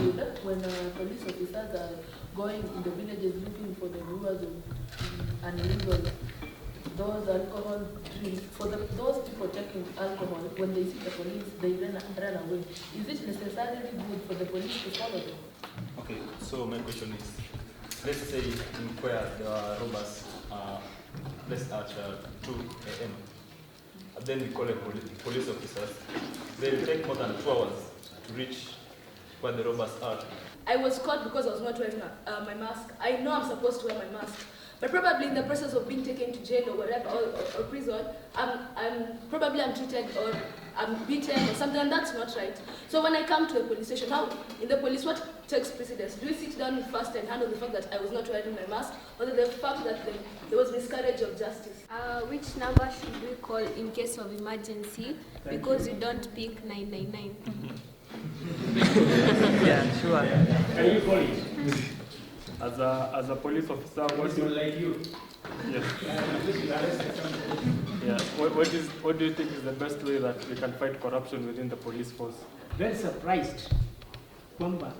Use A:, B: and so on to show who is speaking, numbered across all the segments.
A: good when police officers are going in the villages looking for the brewers of illegal, those alcohol drinks. For those people taking alcohol, when they see the police, they run away. Is it necessarily good for the police to follow them?
B: Okay, so my question is, let's say in where there are robbers, let's at 2 a.m. Then we call a police officers. They will take more than 2 hours to reach where the robbers are.
C: I was caught because I was not wearing my mask. I know I'm supposed to wear my mask, but probably in the process of being taken to jail or whatever, or prison, I'm treated or I'm beaten or something, and that's not right. So when I come to a police station, how in the police, what takes precedence? Do we sit down first and handle the fact that I was not wearing my mask, or the fact that there was miscarriage of justice?
D: Which number should we call in case of emergency? Because you don't pick 999.
E: Yeah, sure.
F: Can you call it? As a police officer, what do you like you? Yes. Yeah. What do you think is the best way that we can fight corruption within the police force?
G: Very surprised kwamba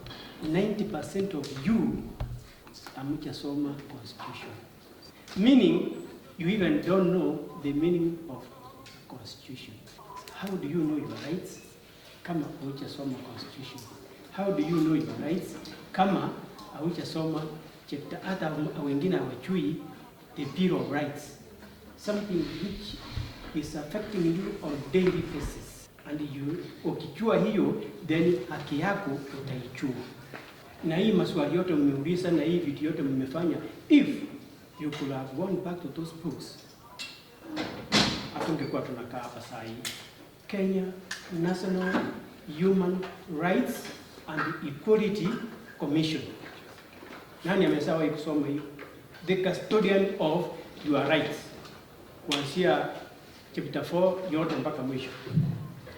G: 90% of you hamjasoma constitution. Meaning you even don't know the meaning of constitution. How do you know your rights? Kama hujasoma constitution. How do you know your rights? Kama hujasoma chapter hata wengine hawajui the Bill of Rights. Something which is affecting you on daily basis. And you ukijua hiyo, then haki yako utaichua. Na hii maswali yote mmeuliza na hii vitu yote mmefanya, if you could have gone back to those books, hatungekuwa tunakaa hapa saa hii. Kenya National Human Rights and Equality Commission. Nani amesawa kusoma hiyo? The custodian of your rights. Kuanzia chapter 4 yote mpaka mwisho.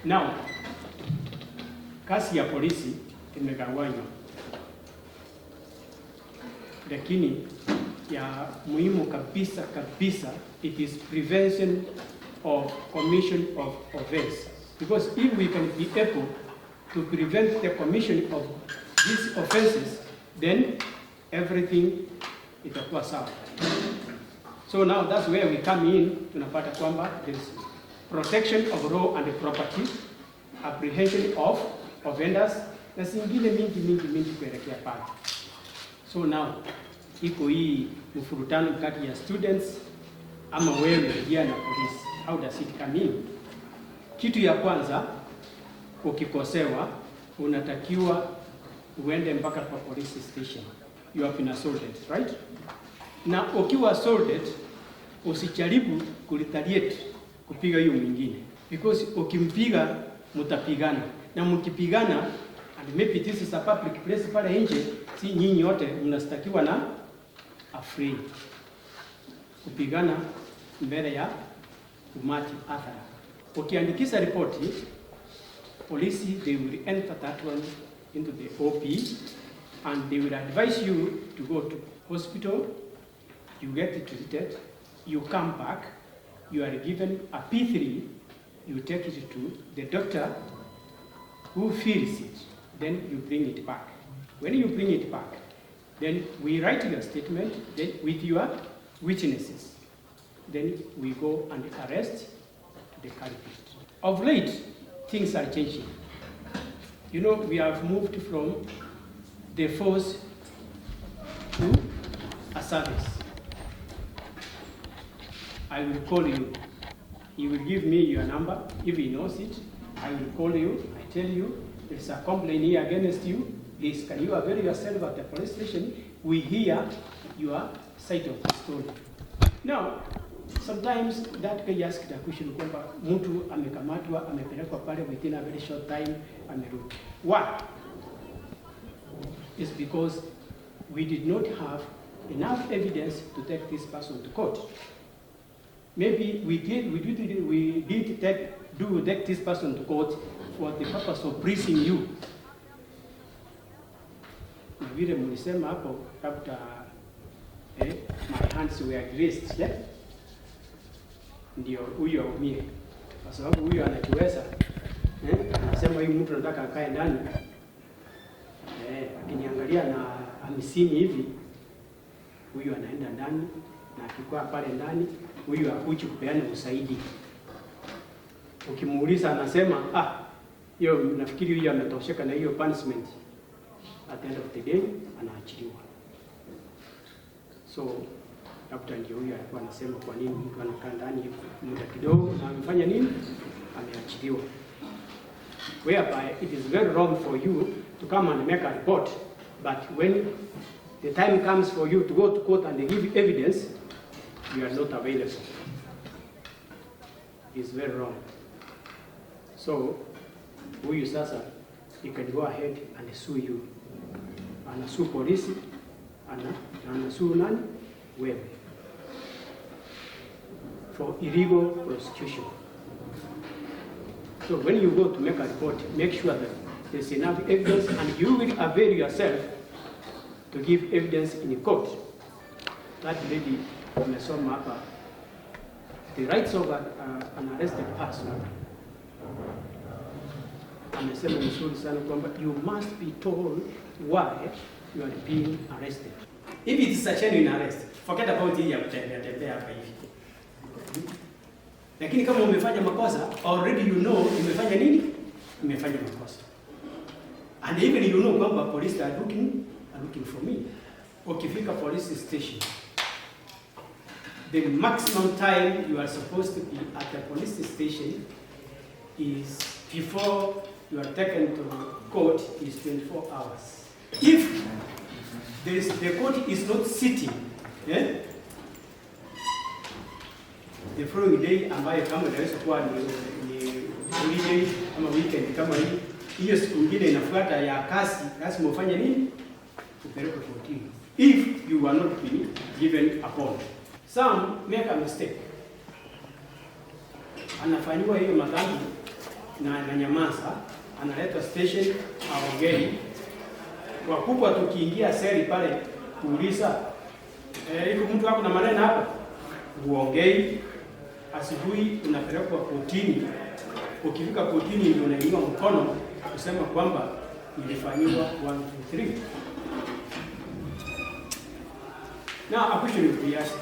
G: Now, kazi ya polisi imegawanywa. Lakini ya muhimu kabisa, it is prevention of commission of offense. Because if we can be able to prevent the commission of these offenses, then everything itakuwa sawa. So now that's where we come in, tunapata kwamba there is protection of law and property, apprehension of offenders, na zingine mingi kuelekea pale. So now iko hii mfurutano kati ya students ama wewe pia na polisi. How does it come in? Kitu ya kwanza, ukikosewa unatakiwa uende mpaka kwa police station. You have been assaulted, right? Na ukiwa assaulted, usijaribu kuretaliate kupiga hiyo mwingine, because ukimpiga mtapigana, na mkipigana, and maybe this is a public place pale nje, si nyinyi wote mnastakiwa na afraid kupigana mbele ya umati athara. Ukiandikisha ripoti, polisi, they will enter that one into the OP, and they will advise you to go to hospital, you get treated, you come back, you are given a P3, you take it to the doctor who feels it, then you bring it back. When you bring it back, then we write your statement then with your witnesses. Then we go and arrest the culprit. Of late, things are changing. You know, we have moved from the force to a service. I will call you. You will give me your number. If he knows it, I will call you. I tell you, there's a complaint here against you. Please, can you avail yourself at the police station? We hear your side of the story. Now, sometimes that guy asks the question kwamba mtu amekamatwa, amepelekwa pale within a very short time, amerudi. Why? It's because we did not have enough evidence to take this person to court. Maybe we did take this person to court for the purpose of bracing you. Na vile mlisema hapo kabla my hands were raised, yeah? Ndio huyo aumie. Kwa sababu huyo anakiweza. Anasema huyu mtu anataka akae ndani. ukiangalia na 50 hivi, huyu anaenda ndani, na akikuwa pale ndani, huyu hakuji kupeana usaidi. Ukimuuliza anasema hiyo nafikiri huyu ametosheka na hiyo punishment. At the end of the day anaachiliwa. So labda ndio huyu alikuwa anasema kwa nini mtu anakaa ndani muda kidogo na amefanya nini? Ameachiliwa. Whereby it is very wrong for you to come and make a report, but when the time comes for you to go to court and give evidence, you are not available. It's very wrong. So huyu sasa, you can go ahead and sue you. Anasue polisi, anasue nani? Wewe. For illegal prosecution. So when you go to make a report, make sure that there's enough evidence and you will avail yourself to give evidence in court. That lady umesoma hapa, the rights of an arrested person. Amesema mzuri sana kwamba you must be told why you are being arrested. If it is a genuine arrest, forget about hii ya kutembea hapa hivi. Lakini kama umefanya makosa, already you know umefanya nini? Umefanya makosa. And even you know kwamba police are looking for me. Ukifika police station, the maximum time you are supposed to be at the police station is before you are taken to court is 24 hours. If the court is not sitting, the following day ambayo kama inaweza kuwa ni holiday ama weekend kama hii, hiyo siku nyingine inafuata ya kazi, lazima ufanye nini? Upeleke kotini. If you are not being given a bond. Some make a mistake. Anafanywa hiyo madhambi na ananyamaza, analetwa station aongei. Kwa kubwa tukiingia seli pale kuuliza, hivi mtu wako na maneno hapa? Uongei. Asubuhi unapelekwa kotini. Ukifika kotini ndio unainua mkono kusema kwamba nilifanywa 1 2 3. Now a question will be asked.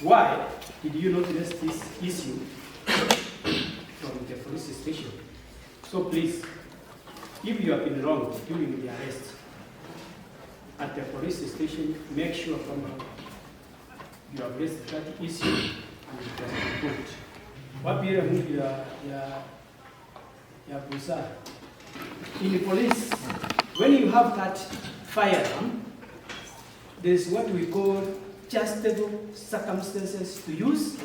G: Why did you not raise this issue from the police station? So please, if you have been wronged during the arrest at the police station, make sure you have raised that issue and it was reported. Wapi ile mtu ya busa? In the police, when you have that firearm, there is what we call justifiable circumstances to use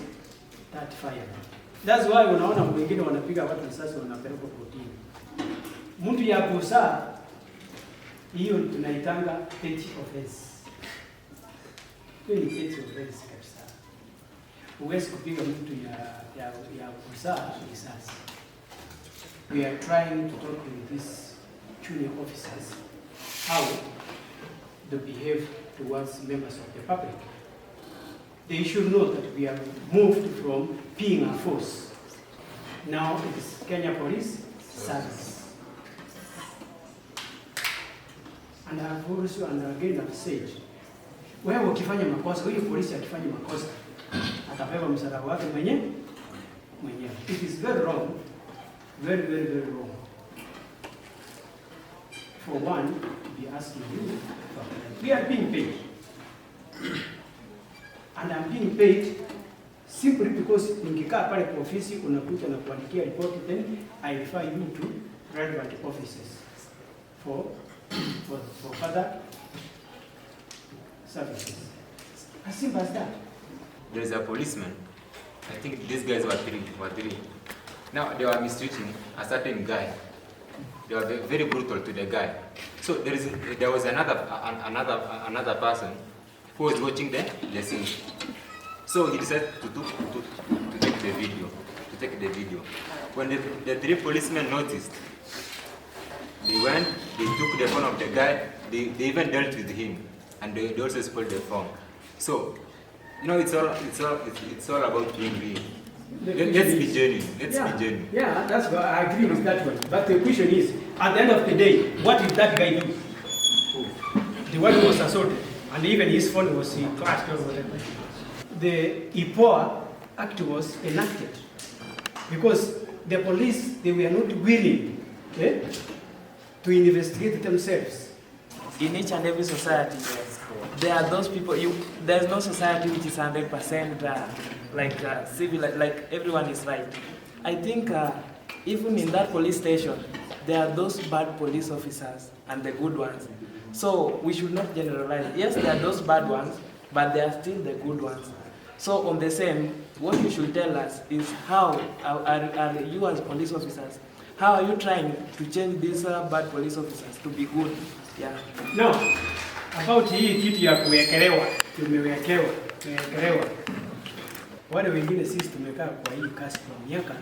G: that firearm. That's why unaona wengine wanapiga watu risasi wanapelekwa kotini. Mtu ya busa, hiyo tunaitanga petty offense. Hiyo ni petty offense kabisa. Huwezi kupiga mtu ya busa risasi. We are trying to talk with these junior officers how to behave towards members of the public. They should know that we have moved from being a force. Now it is Kenya Police Service. And I have also, and again I've said, wewe ukifanya makosa, huyo polisi akifanya makosa, atapewa msara wake mwenyewe. It is very wrong, very, very, very wrong for one to be asking you. We are being paid. And I'm being paid simply because nikikaa pale kwa ofisi unakuja na kuandikia report, then I refer you to relevant offices for further services. As simple as that.
E: There is a policeman. I think these guys were three. Now they were mistreating a certain guy. They were very brutal to the guy. So there was another person who was watching the scene. So he decided to take the video. When the three policemen noticed, they went, they took the phone of the guy, they even dealt with him, and they also spoiled the phone. So, it's all about being real. Let's be genuine. Let's be genuine.
G: Yeah, that's what I agree with that one. But the question is, at the end of the day, what did that guy do? The one who was assaulted, and even his phone was crashed or whatever. The IPOA Act was enacted because the police, they were not willing to investigate themselves.
H: In each and every society, there are those people. There's no society which is 100% civil, like everyone is right. I think even in that police station, there are those bad police officers and the good ones. So we should not generalize. Yes, there are those bad ones, but there are still the good ones. So on the same, what you should tell us is how are you as police officers, how are you trying to change these bad police officers to be good? Yeah.
G: No, about hii kitu ya kuwekelewa, tumewekewa. Wale wengine sisi tumekaa kwa hii kasi kwa miaka,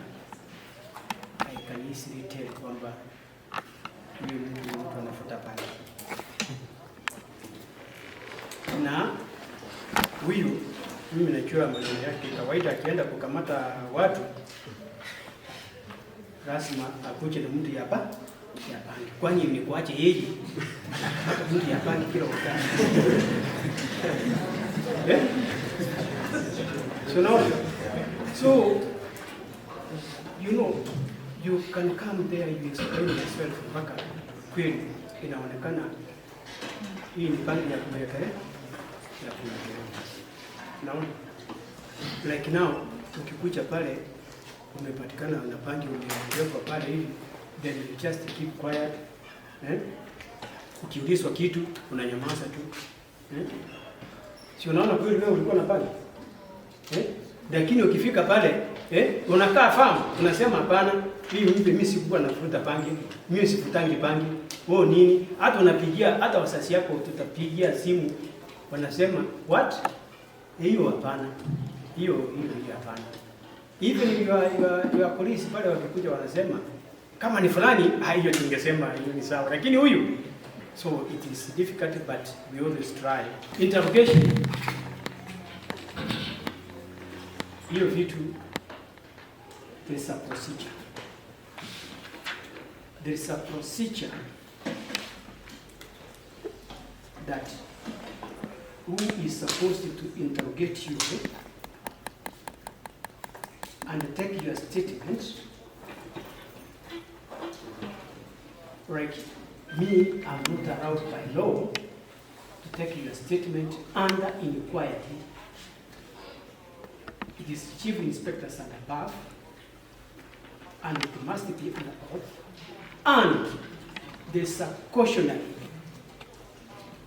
G: I can easily tell kwamba huyu mtu anafuta pale. Na huyu mimi najua maneno yake kawaida, akienda kukamata watu lazima akuje na mtu ya bangi. Kwani ni kuache yeye anakamata mtu ya bangi kila wakati. So you can come there, you explain yourself mpaka kweli inaonekana hii ni bangi ya kuwekea. Naona like now ukikuja pale umepatikana na bangi umewekwa pale hivi, then you just keep quiet. Ukiulizwa kitu unanyamaza tu. Si unaona kweli wewe ulikuwa na bangi? Lakini ukifika pale unakaa fahamu, unasema hapana, hii mimi sikuwa nafuta bangi, mimi sifutangi bangi. Wewe nini? Hata unapigia hata wasasi yako tutapigia simu, wanasema what? Hiyo hapana. Hiyo hapana. Even your police pale wakikuja wanasema kama ni fulani, hiyo tungesema hiyo ni sawa. Lakini huyu, so it is difficult but we always try. Interrogation. Hiyo vitu, there's a procedure. There's a procedure that who is supposed to interrogate you and take your statement. Like me, I'm not allowed by law to take your statement under inquiry. It is chief inspectors and above, and it must be under oath. And there's a cautionary.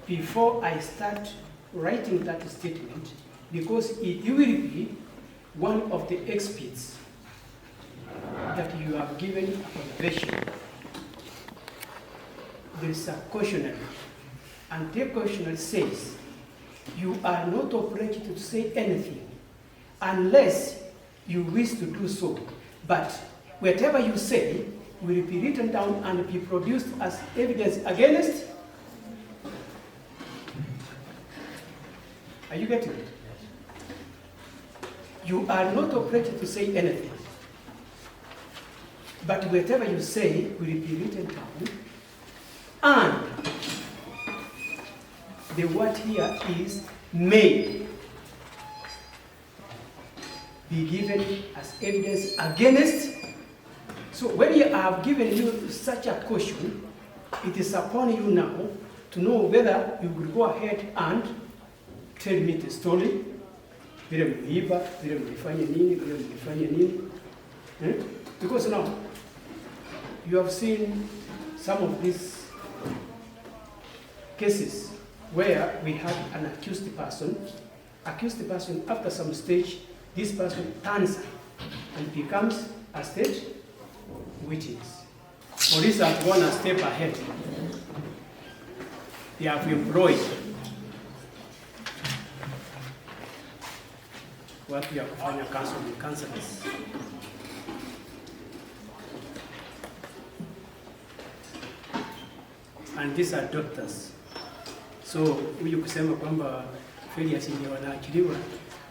G: Before I start writing that statement, because it will be one of the experts that you have given a confession. There is a cautionary, and the cautionary says you are not obliged to say anything unless you wish to do so, but whatever you say will be written down and be produced as evidence against. Are you getting it? You are not obliged to say anything, but whatever you say will be written down, and the word here is may be given as evidence against. So when you have given you such a question, it is upon you now to know whether you will go ahead and tell me the story. Vile mliiba, vile mlifanya nini. Because now, you have seen some of these cases where we have an accused person. Accused person, after some stage, this person turns and becomes a state witness. Police have gone a step ahead. They have employed what we are calling counselors. And these are doctors. So huyu kusema kwamba failures ndio wanaachiliwa,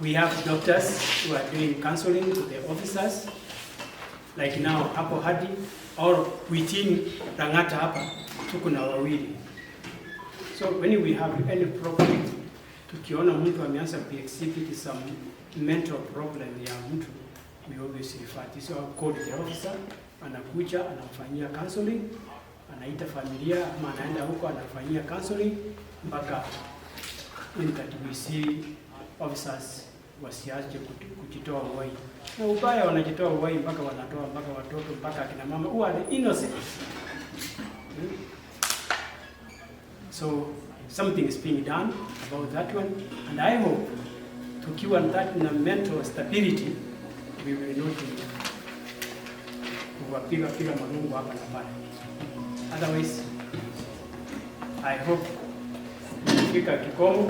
G: We have doctors who are doing counseling to the officers, like now hapo hadi, or within Rangata hapa, tuko na wawili. So when we have any problem, tukiona mtu ameanza exhibit some mental problem ya mtu, we always refer to, so call the officer, anakuja, anamfanyia counseling, anaita familia, ama anaenda huko, anafanyia counseling, mpaka we see officers wasiache kujitoa uhai. Na ubaya wanajitoa uhai mpaka wanatoa mpaka watoto mpaka akina mama who are the innocent. So something is being done about that one, and I hope tukiwa that na mental stability, we will not kuwapiga marungu hapa na pale. Otherwise, I hope fika kikomo